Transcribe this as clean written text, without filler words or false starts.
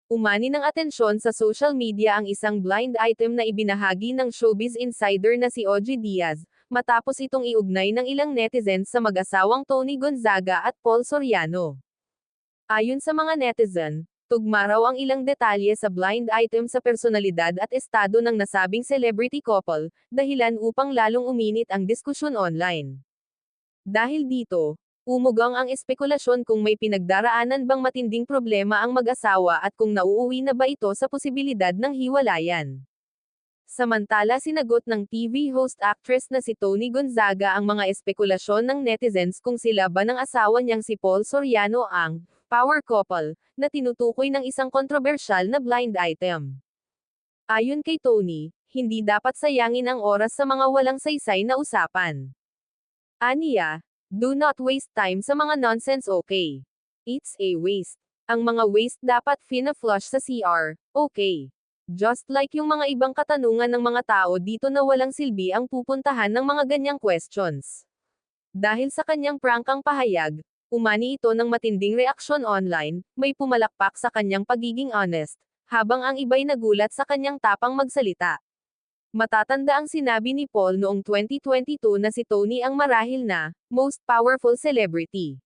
Umani ng atensyon sa social media ang isang blind item na ibinahagi ng showbiz insider na si Ogie Diaz, matapos itong iugnay ng ilang netizens sa mag-asawang Tony Gonzaga at Paul Soriano. Ayon sa mga netizen, tugma raw ang ilang detalye sa blind item sa personalidad at estado ng nasabing celebrity couple, dahilan upang lalong uminit ang diskusyon online. Dahil dito, umugang ang espekulasyon kung may pinagdaraanan bang matinding problema ang mag-asawa at kung nauuwi na ba ito sa posibilidad ng hiwalayan. Samantala sinagot ng TV host actress na si Tony Gonzaga ang mga espekulasyon ng netizens kung sila ba ng asawa niyang si Paul Soriano ang power couple na tinutukoy ng isang kontrobersyal na blind item. Ayon kay Tony, hindi dapat sayangin ang oras sa mga walang saysay na usapan. Aniya, do not waste time sa mga nonsense, okay? It's a waste. Ang mga waste dapat fina-flush sa CR, okay? Just like yung mga ibang katanungan ng mga tao dito na walang silbi ang pupuntahan ng mga ganyang questions. Dahil sa kanyang prangkang pahayag, umani ito ng matinding reaksyon online, may pumalakpak sa kanyang pagiging honest, habang ang iba'y nagulat sa kanyang tapang magsalita. Matatanda ang sinabi ni Paul noong 2022 na si Tony ang marahil na most powerful celebrity.